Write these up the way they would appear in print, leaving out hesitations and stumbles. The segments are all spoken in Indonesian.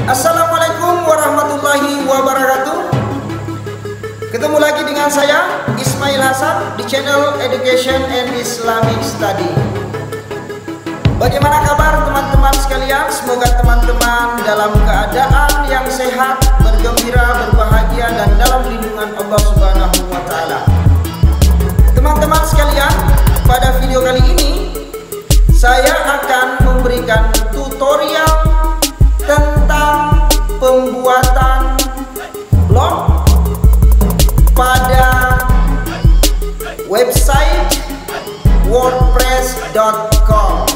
Assalamualaikum warahmatullahi wabarakatuh. Ketemu lagi dengan saya Ismail Hasan di channel Education and Islamic Study. Bagaimana kabar teman-teman sekalian? Semoga teman-teman dalam keadaan yang sehat, bergembira, berbahagia, dan dalam lindungan Allah Subhanahu wa Ta'ala. Teman-teman sekalian, pada video kali ini saya akan memberikan tutorial tentang pembuatan blog pada website wordpress.com.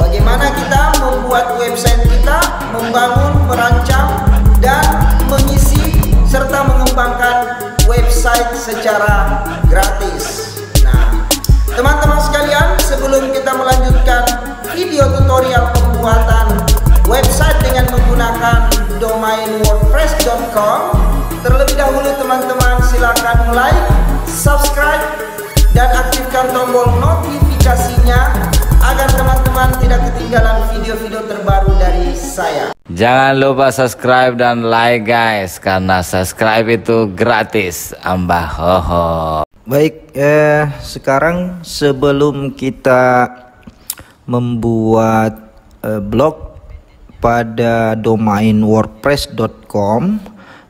Bagaimana kita membuat website kita, membangun, merancang, dan mengisi serta mengembangkan website secara gratis. Nah, teman-teman sekalian, sebelum kita melanjutkan video tutorial pembuatan website dengan menggunakan domain wordpress.com, terlebih dahulu teman-teman silakan like, subscribe, dan aktifkan tombol notifikasinya agar teman-teman tidak ketinggalan video-video terbaru dari saya. Jangan lupa subscribe dan like guys, karena subscribe itu gratis. Ambah hoho. Baik, sekarang sebelum kita membuat blog pada domain wordpress.com,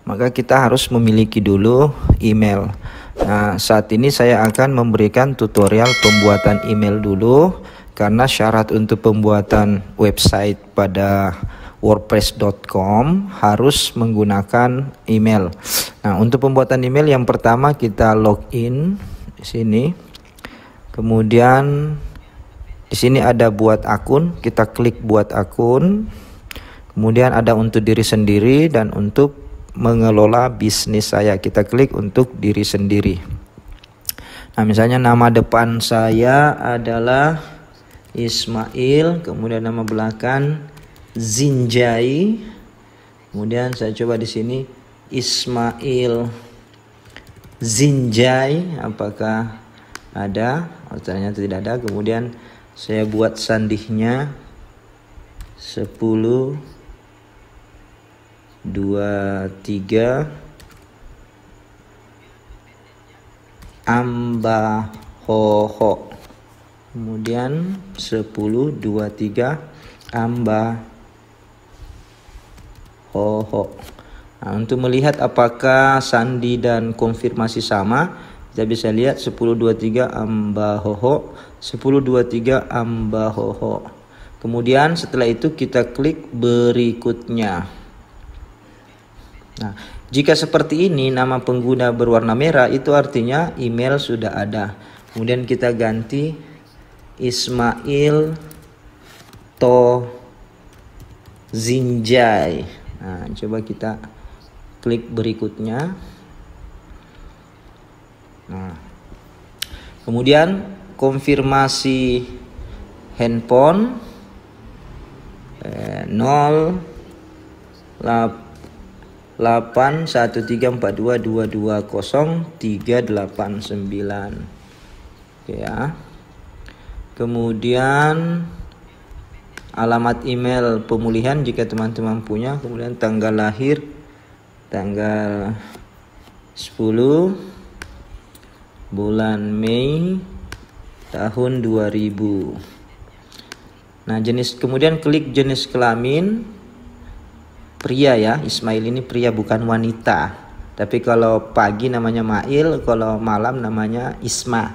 maka kita harus memiliki dulu email. Nah, saat ini saya akan memberikan tutorial pembuatan email dulu, karena syarat untuk pembuatan website pada wordpress.com harus menggunakan email. Nah, untuk pembuatan email yang pertama kita login di sini. Kemudian di sini ada buat akun, kita klik buat akun. Kemudian ada untuk diri sendiri dan untuk mengelola bisnis saya, kita klik untuk diri sendiri. Nah, misalnya nama depan saya adalah Ismail, kemudian nama belakang Zinjai. Kemudian saya coba di sini Ismail Zinjai, apakah ada? Oh, ternyata tidak ada. Kemudian saya buat sandihnya 10 23 Ambahoho. Kemudian 1023 Ambahoho. Nah, untuk melihat apakah sandi dan konfirmasi sama, kita bisa lihat 1023 Ambahoho, 1023 Ambahoho. Kemudian setelah itu kita klik berikutnya. Nah, jika seperti ini nama pengguna berwarna merah, itu artinya email sudah ada. Kemudian kita ganti Ismail To Zinjai. Nah, coba kita klik berikutnya. Nah, kemudian konfirmasi handphone 081342220389. Oke ya. Kemudian alamat email pemulihan jika teman-teman punya, kemudian tanggal lahir tanggal 10 bulan Mei tahun 2000. Nah, kemudian klik jenis kelamin pria ya, Ismail ini pria bukan wanita. Tapi kalau pagi namanya Mail, kalau malam namanya Isma.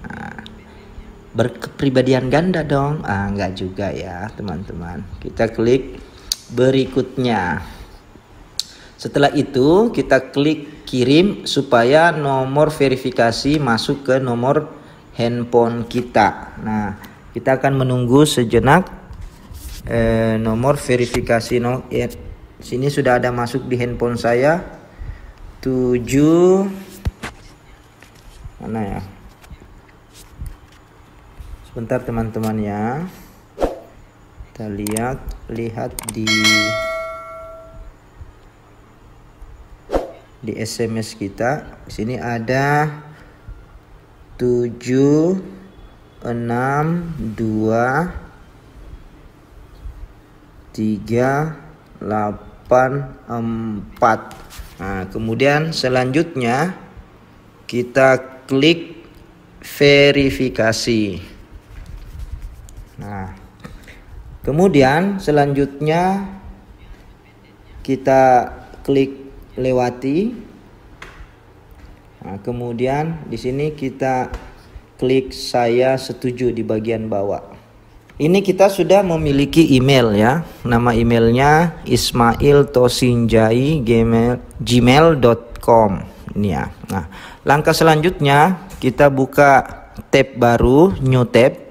Nah, berkepribadian ganda dong? Enggak juga ya teman-teman. Kita klik berikutnya. Setelah itu kita klik kirim supaya nomor verifikasi masuk ke nomor handphone kita. Nah, kita akan menunggu sejenak. Nomor verifikasi sini sudah ada masuk di handphone saya 7 mana ya, sebentar teman-teman ya, kita lihat di SMS kita. Di sini ada 762 38 Nah, kemudian selanjutnya kita klik verifikasi. Nah, kemudian selanjutnya kita klik lewati. Nah, kemudian di sini kita klik saya setuju di bagian bawah. Ini kita sudah memiliki email ya. Nama emailnya ismailtosinjai@gmail.com. Ini ya. Nah, langkah selanjutnya kita buka tab baru, new tab.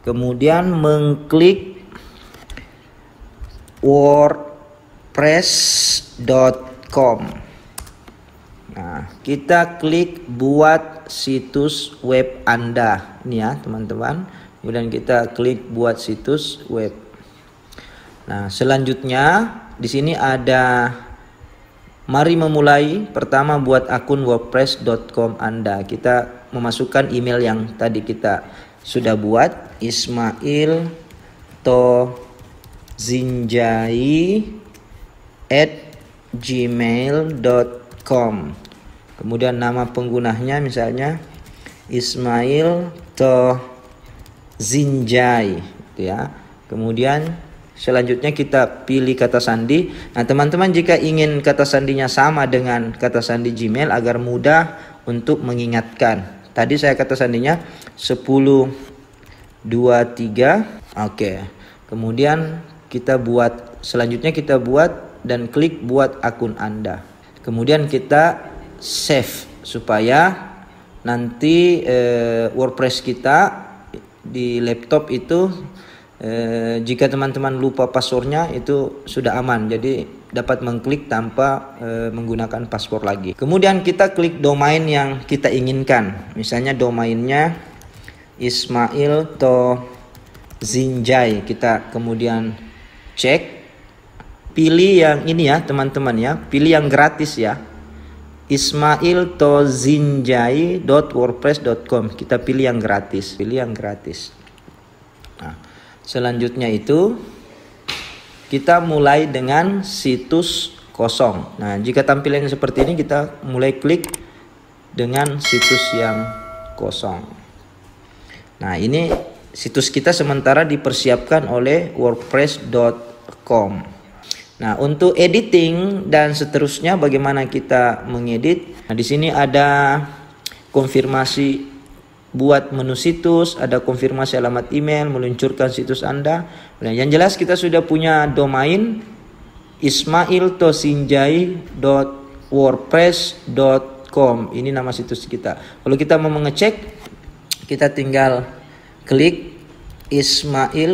Kemudian mengklik wordpress.com. Nah, kita klik buat situs web Anda. Ini ya, teman-teman. Kemudian kita klik buat situs web. Nah, selanjutnya di sini ada mari memulai. Pertama, buat akun wordpress.com Anda. Kita memasukkan email yang tadi kita sudah buat, ismailtozinjai@gmail.com. Kemudian nama penggunanya misalnya Ismail Zinjai, gitu ya. Kemudian selanjutnya kita pilih kata sandi. Nah, teman-teman jika ingin kata sandinya sama dengan kata sandi Gmail agar mudah untuk mengingatkan. Tadi saya kata sandinya 1023. Oke. Kemudian selanjutnya kita buat dan klik buat akun Anda. Kemudian kita save supaya nanti WordPress kita di laptop itu jika teman-teman lupa passwordnya itu sudah aman, jadi dapat mengklik tanpa menggunakan password lagi. Kemudian kita klik domain yang kita inginkan, misalnya domainnya ismailtozinjai. Kita kemudian cek, pilih yang ini ya teman-teman ya, pilih yang gratis ya, ismailtozinjai.wordpress.com. Kita pilih yang gratis, Nah, selanjutnya itu kita mulai dengan situs kosong. Nah, jika tampilannya seperti ini, kita mulai klik dengan situs yang kosong. Nah, ini situs kita sementara dipersiapkan oleh wordpress.com. Nah, untuk editing dan seterusnya bagaimana kita mengedit? Nah, di sini ada konfirmasi buat menu situs, ada konfirmasi alamat email, meluncurkan situs Anda. Nah, yang jelas kita sudah punya domain ismailtozinjai.wordpress.com. Ini nama situs kita. Kalau kita mau mengecek, kita tinggal klik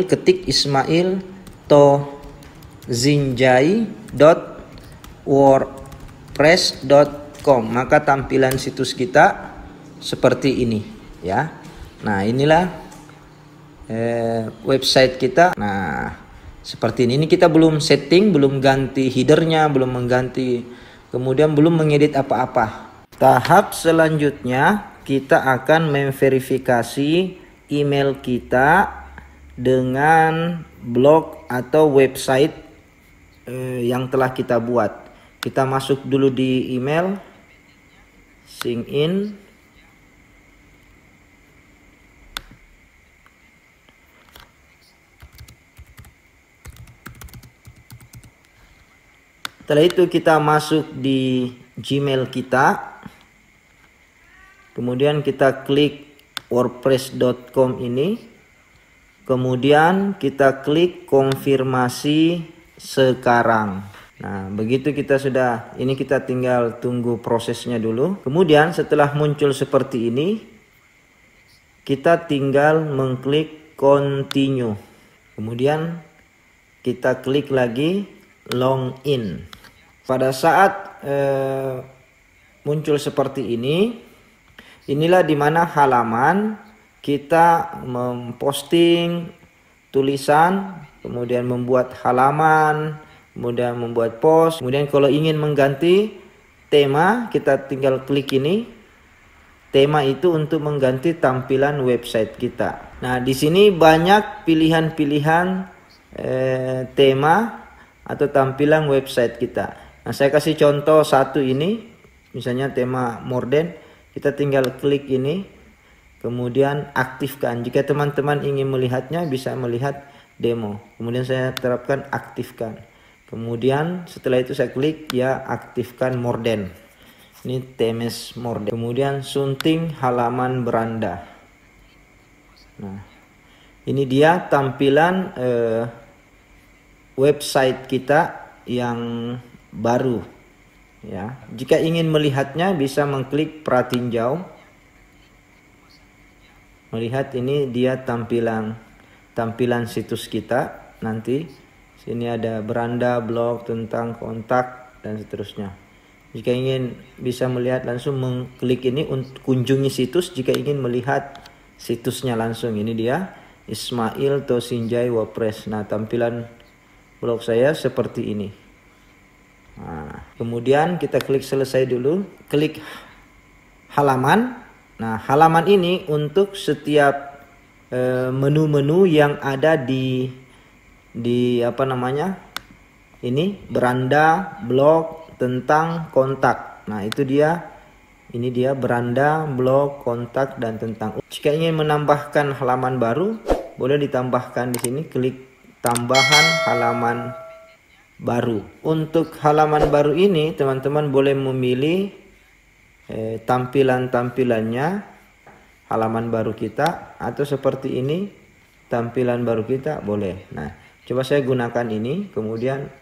ketik ismailtozinjai.wordpress.com, maka tampilan situs kita seperti ini ya. Nah, inilah website kita. Nah, seperti ini. Ini kita belum setting, belum ganti headernya, belum mengganti, kemudian belum mengedit apa-apa. Tahap selanjutnya kita akan memverifikasi email kita dengan blog atau website yang telah kita buat. Kita masuk dulu di email, sign in. Setelah itu kita masuk di Gmail kita. Kemudian kita klik wordpress.com ini. Kemudian kita klik konfirmasi sekarang. Nah, begitu kita sudah, ini kita tinggal tunggu prosesnya dulu. Kemudian setelah muncul seperti ini, kita tinggal mengklik continue. Kemudian kita klik lagi login. Pada saat muncul seperti ini, inilah dimana halaman kita memposting tulisan, kemudian membuat halaman, kemudian membuat post. Kemudian kalau ingin mengganti tema, kita tinggal klik ini. Tema itu untuk mengganti tampilan website kita. Nah, di sini banyak pilihan-pilihan tema. atau tampilan website kita. Nah, saya kasih contoh satu ini, misalnya tema morden, kita tinggal klik ini, kemudian aktifkan. Jika teman-teman ingin melihatnya, bisa melihat demo. Kemudian saya terapkan aktifkan. Kemudian setelah itu saya klik ya aktifkan morden. Ini temes morden. Kemudian sunting halaman beranda. Nah, ini dia tampilan website kita yang baru. Ya, jika ingin melihatnya bisa mengklik pratinjau. Melihat ini dia tampilan situs kita. Nanti sini ada beranda, blog, tentang kontak dan seterusnya. Jika ingin bisa melihat langsung mengklik ini untuk kunjungi situs. Jika ingin melihat situsnya langsung, ini dia Ismail Tosinjai WordPress. Nah, tampilan blog saya seperti ini. Nah, kemudian kita klik selesai dulu, klik halaman. Nah, halaman ini untuk setiap menu-menu yang ada di apa namanya? Ini beranda, blog, tentang, kontak. Nah, itu dia. Ini dia beranda, blog, kontak dan tentang. Jika ingin menambahkan halaman baru, boleh ditambahkan di sini, klik tambahan halaman baru. Untuk halaman baru ini teman-teman boleh memilih tampilannya halaman baru kita, atau seperti ini tampilan baru kita boleh. Nah, coba saya gunakan ini, kemudian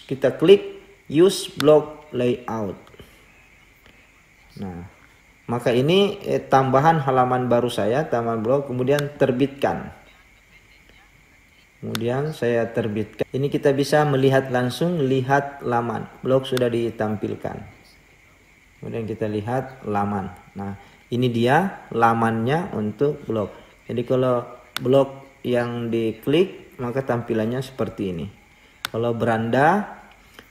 kita klik use block layout. Nah, maka ini tambahan halaman baru saya, tambahan blog, kemudian terbitkan. Kemudian saya terbitkan. Ini kita bisa melihat langsung, lihat laman. Blog sudah ditampilkan. Kemudian kita lihat laman. Nah, ini dia lamannya untuk blog. Jadi kalau blog yang diklik, maka tampilannya seperti ini. Kalau beranda,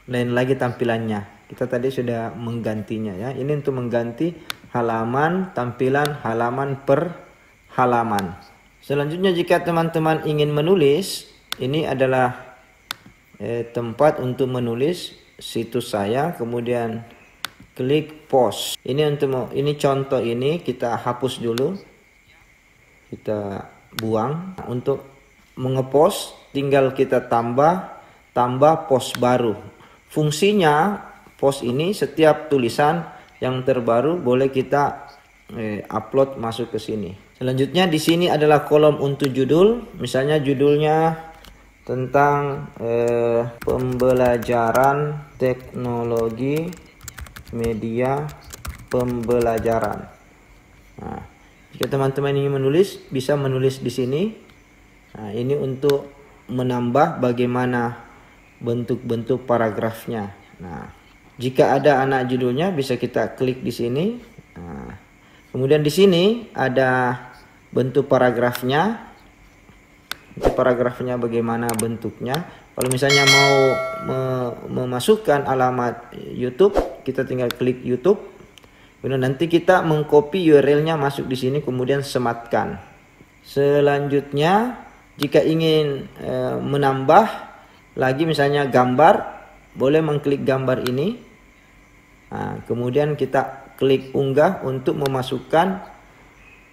lain lagi tampilannya. Kita tadi sudah menggantinya ya. Ini untuk mengganti halaman, tampilan halaman per halaman. Selanjutnya jika teman-teman ingin menulis, ini adalah tempat untuk menulis situs saya. Kemudian klik post. Ini contoh ini kita hapus dulu. Kita buang. Untuk mengepost tinggal kita tambah post baru. Fungsinya post ini setiap tulisan yang terbaru boleh kita upload masuk ke sini. Selanjutnya di sini adalah kolom untuk judul. Misalnya judulnya tentang pembelajaran teknologi media pembelajaran. Nah, jika teman-teman ingin menulis, bisa menulis di sini. Nah, ini untuk menambah bagaimana bentuk-bentuk paragrafnya. Nah, jika ada anak judulnya bisa kita klik di sini. Nah, kemudian di sini ada bentuk paragrafnya. Itu paragrafnya bagaimana bentuknya. Kalau misalnya mau memasukkan alamat YouTube, kita tinggal klik YouTube. Kemudian nanti kita mengcopy URL-nya masuk di sini, kemudian sematkan. Selanjutnya, jika ingin menambah lagi misalnya gambar, boleh mengklik gambar ini. Nah, kemudian kita klik unggah untuk memasukkan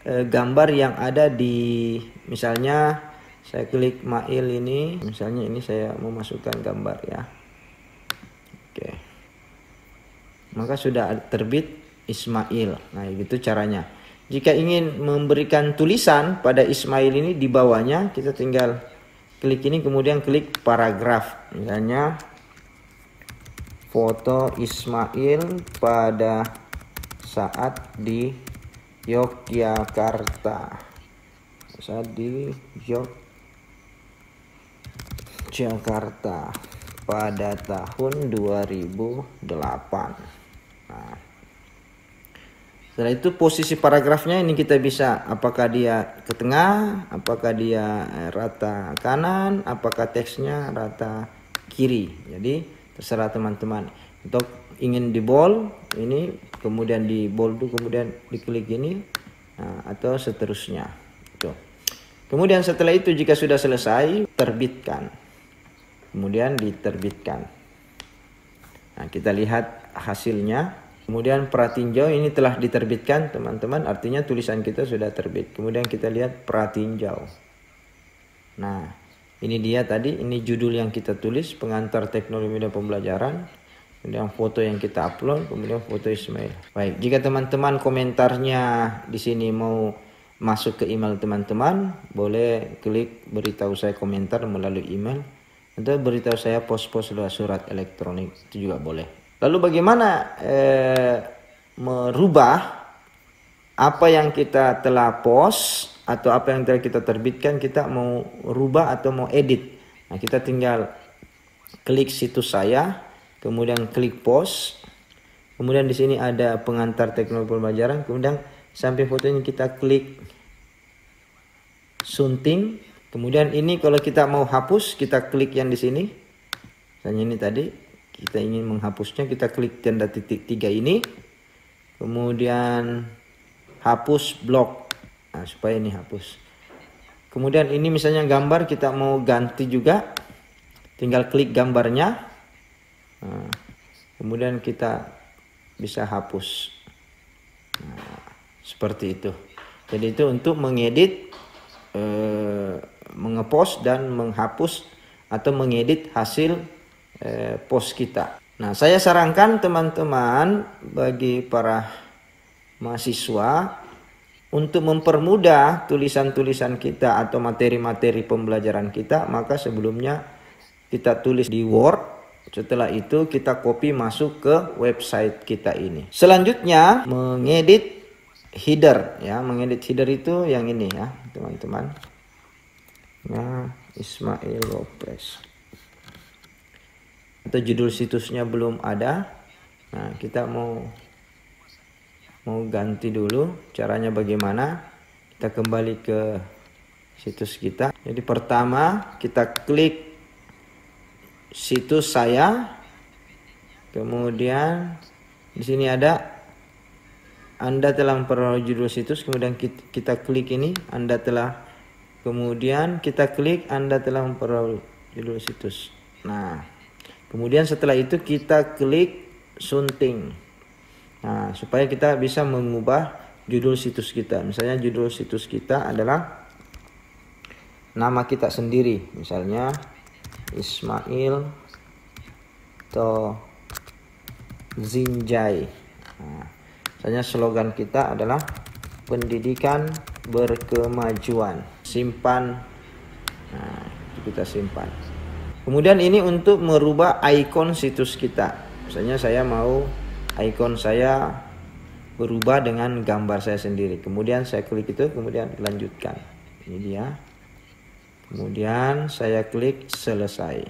gambar yang ada di, misalnya saya klik mail ini, misalnya ini saya memasukkan gambar ya. Oke. Maka sudah terbit Ismail. Nah, gitu caranya. Jika ingin memberikan tulisan pada Ismail ini di bawahnya, kita tinggal klik ini kemudian klik paragraf. Misalnya foto Ismail pada saat di Yogyakarta. Saat di Yogyakarta pada tahun 2008. Nah, setelah itu posisi paragrafnya ini kita bisa, apakah dia ke tengah, apakah dia rata kanan, apakah teksnya rata kiri. Jadi terserah teman-teman. Untuk ingin di bold ini, kemudian di bold kemudian diklik ini, nah, atau seterusnya. Tuh. Kemudian setelah itu jika sudah selesai, terbitkan. kemudian diterbitkan. Nah, kita lihat hasilnya. Kemudian pratinjau ini telah diterbitkan teman-teman, artinya tulisan kita sudah terbit. Kemudian kita lihat pratinjau. Nah, ini dia tadi, ini judul yang kita tulis, pengantar teknologi media pembelajaran. Kemudian foto yang kita upload, kemudian foto Ismail. Baik, jika teman-teman komentarnya di sini mau masuk ke email teman-teman, boleh klik beritahu saya komentar melalui email, atau beritahu saya pos-pos lewat surat elektronik, itu juga boleh. Lalu bagaimana merubah apa yang kita telah post atau apa yang telah kita terbitkan, kita mau rubah atau mau edit. Nah, kita tinggal klik situs saya, kemudian klik post, kemudian di sini ada pengantar teknologi pembelajaran, kemudian samping foto ini kita klik sunting. Kemudian ini kalau kita mau hapus, kita klik yang di sini. Misalnya ini tadi kita ingin menghapusnya, kita klik tanda titik 3 ini, kemudian hapus blok. Nah, supaya ini hapus. Kemudian ini misalnya gambar kita mau ganti juga, tinggal klik gambarnya. Nah, kemudian kita bisa hapus. Nah, seperti itu. Jadi itu untuk mengedit, mengepost dan menghapus atau mengedit hasil post kita. Nah, saya sarankan teman-teman bagi para mahasiswa untuk mempermudah tulisan-tulisan kita atau materi-materi pembelajaran kita, maka sebelumnya kita tulis di Word. Setelah itu kita copy masuk ke website kita ini. Selanjutnya mengedit header ya, mengedit header itu yang ini ya, teman-teman. Nah, Ismail Lopez. Atau judul situsnya belum ada. Nah, kita mau ganti dulu. Caranya bagaimana? Kita kembali ke situs kita. Jadi pertama kita klik situs saya. Kemudian di sini ada Anda telah memperoleh judul situs. Kemudian kita klik ini, Anda telah. Kemudian kita klik Anda telah memperoleh judul situs. Nah, kemudian setelah itu kita klik sunting. Nah, supaya kita bisa mengubah judul situs kita. Misalnya judul situs kita adalah nama kita sendiri. Misalnya Ismail Zinjai. Nah, misalnya slogan kita adalah pendidikan berkemajuan. Simpan. Nah, itu kita simpan. Kemudian ini untuk merubah ikon situs kita. Misalnya saya mau ikon saya berubah dengan gambar saya sendiri. Kemudian saya klik itu, kemudian lanjutkan. Ini dia. Kemudian saya klik selesai.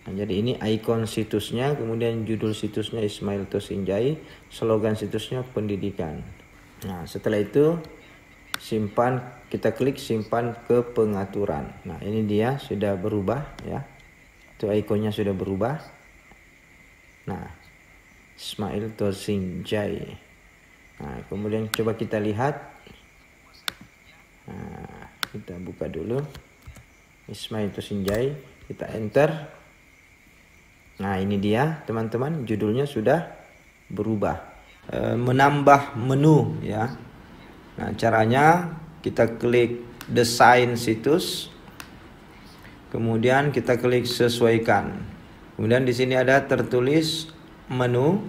Nah, jadi ini ikon situsnya, kemudian judul situsnya Ismail Tosinjai, slogan situsnya pendidikan. Nah, setelah itu simpan, kita klik simpan ke pengaturan. Nah, ini dia sudah berubah ya. Itu ikonnya sudah berubah. Nah, Ismail Tosinjai. Nah, kemudian coba kita lihat. Nah, kita buka dulu Ismail Tosinjai, kita enter. Nah, ini dia teman-teman, judulnya sudah berubah. Menambah menu ya. Nah, caranya kita klik desain situs, kemudian kita klik sesuaikan. Kemudian di sini ada tertulis menu.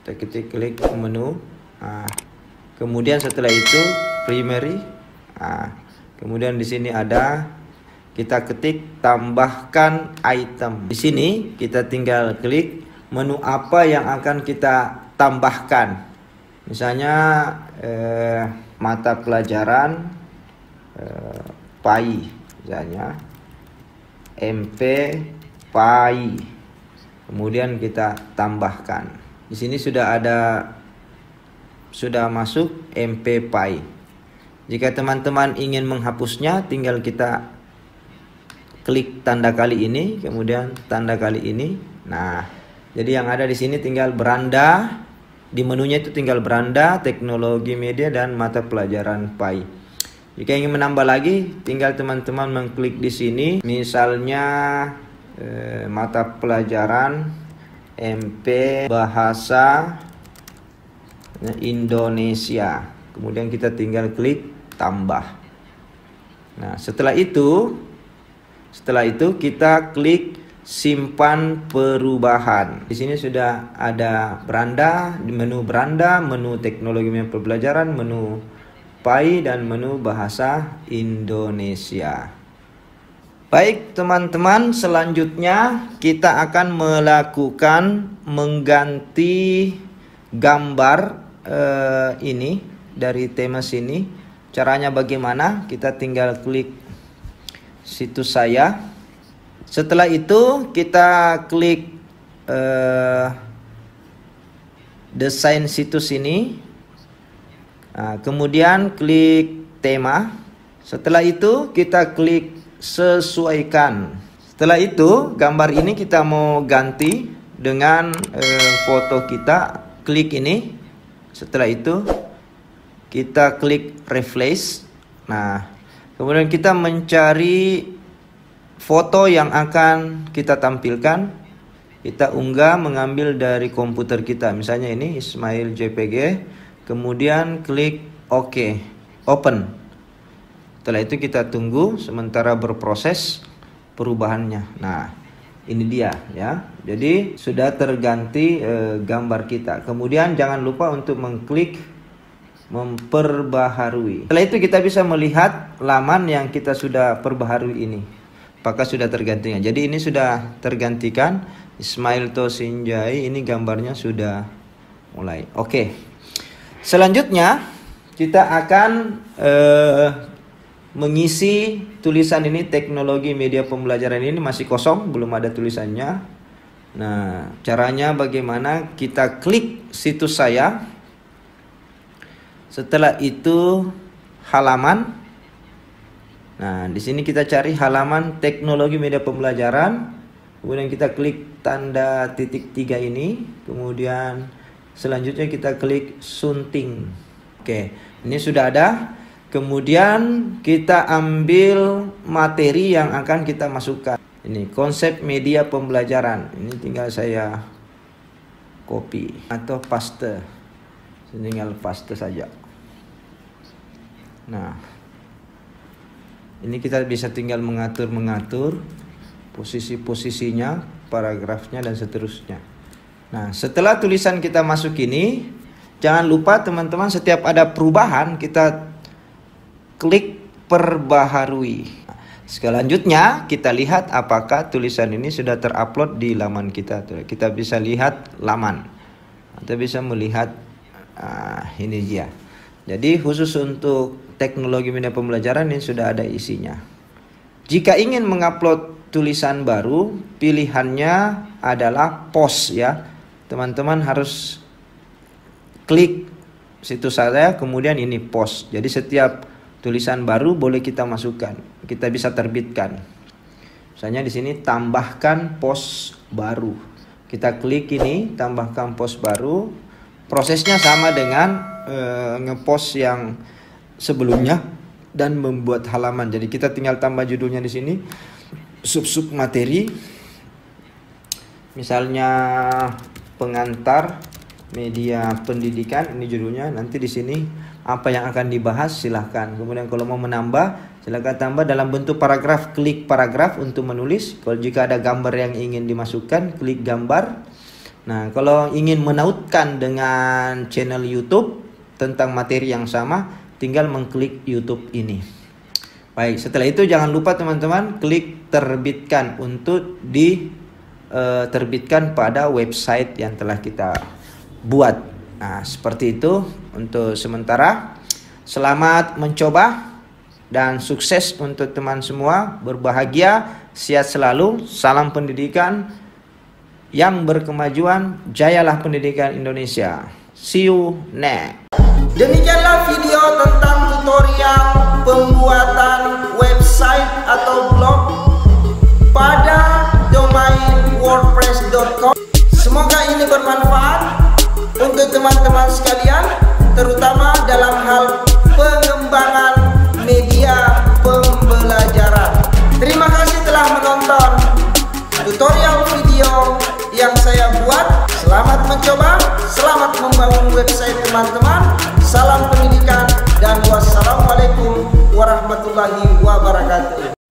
Kita klik menu. Nah, kemudian setelah itu primary. Nah, kemudian di sini ada, kita ketik tambahkan item. Di sini kita tinggal klik menu apa yang akan kita tambahkan. Misalnya mata pelajaran PAI, misalnya MP PAI. Kemudian kita tambahkan. Di sini sudah masuk MP PAI. Jika teman-teman ingin menghapusnya, tinggal kita klik tanda kali ini, kemudian tanda kali ini. Nah, jadi yang ada di sini tinggal beranda, di menunya itu tinggal beranda, teknologi media dan mata pelajaran PAI. Jika ingin menambah lagi, tinggal teman-teman mengklik di sini. Misalnya mata pelajaran MP Bahasa Indonesia. Kemudian kita tinggal klik tambah. Nah, setelah itu kita klik simpan perubahan. Di sini sudah ada beranda, di menu beranda, menu teknologi media pembelajaran, menu PAI dan menu bahasa Indonesia. Baik teman-teman, selanjutnya kita akan melakukan mengganti gambar ini dari tema sini. Caranya bagaimana? Kita tinggal klik situs saya. Setelah itu kita klik desain situs ini. Nah, kemudian klik tema. Setelah itu kita klik sesuaikan. Setelah itu gambar ini kita mau ganti dengan foto kita. Klik ini. Setelah itu kita klik replace. Nah, kemudian kita mencari foto yang akan kita tampilkan. Kita unggah mengambil dari komputer kita. Misalnya ini Ismail JPG. Kemudian klik OK, open. Setelah itu kita tunggu sementara berproses perubahannya. Nah, ini dia ya. Jadi sudah terganti gambar kita. Kemudian jangan lupa untuk mengklik memperbaharui. Setelah itu kita bisa melihat laman yang kita sudah perbaharui ini. Apakah sudah tergantikan? Jadi ini sudah tergantikan. Ismail Tosinjai, ini gambarnya sudah mulai. Oke. Selanjutnya kita akan mengisi tulisan ini. Teknologi media pembelajaran ini masih kosong, belum ada tulisannya. Nah, caranya bagaimana? Kita klik situs saya. Setelah itu halaman. Nah, di sini kita cari halaman teknologi media pembelajaran. Kemudian kita klik tanda titik 3 ini. Kemudian selanjutnya kita klik sunting. Oke, ini sudah ada. Kemudian kita ambil materi yang akan kita masukkan. Ini konsep media pembelajaran. Ini tinggal saya copy atau paste. Tinggal paste saja. Nah, ini kita bisa tinggal mengatur posisi-posisinya, paragrafnya dan seterusnya. Nah, setelah tulisan kita masuk ini, jangan lupa teman-teman, setiap ada perubahan kita klik perbaharui. Selanjutnya kita lihat apakah tulisan ini sudah terupload di laman kita. Kita bisa lihat laman atau bisa melihat ini dia. Jadi khusus untuk teknologi media pembelajaran ini sudah ada isinya. Jika ingin mengupload tulisan baru, pilihannya adalah post ya. Teman-teman harus klik situs saya, kemudian ini post. Jadi setiap tulisan baru boleh kita masukkan, kita bisa terbitkan. Misalnya di sini tambahkan post baru. Kita klik ini, tambahkan post baru. Prosesnya sama dengan ngepost yang sebelumnya dan membuat halaman. Jadi kita tinggal tambah judulnya di sini, sub materi. Misalnya pengantar media pendidikan, ini judulnya. Nanti di sini apa yang akan dibahas silahkan. Kemudian kalau mau menambah silahkan tambah dalam bentuk paragraf, klik paragraf untuk menulis. Kalau jika ada gambar yang ingin dimasukkan, klik gambar. Nah, kalau ingin menautkan dengan channel YouTube tentang materi yang sama, tinggal mengklik YouTube ini. Baik, setelah itu jangan lupa teman-teman klik terbitkan untuk diterbitkan pada website yang telah kita buat. Nah, seperti itu untuk sementara. Selamat mencoba dan sukses untuk teman semua. Berbahagia, sehat selalu. Salam pendidikan yang berkemajuan. Jayalah pendidikan Indonesia. See you next. Demikianlah video tentang tutorial pembuatan website atau blog pada domain wordpress.com. Semoga ini bermanfaat untuk teman-teman sekalian, terutama dalam hal pengembangan media salam pendidikan, dan wassalamualaikum warahmatullahi wabarakatuh.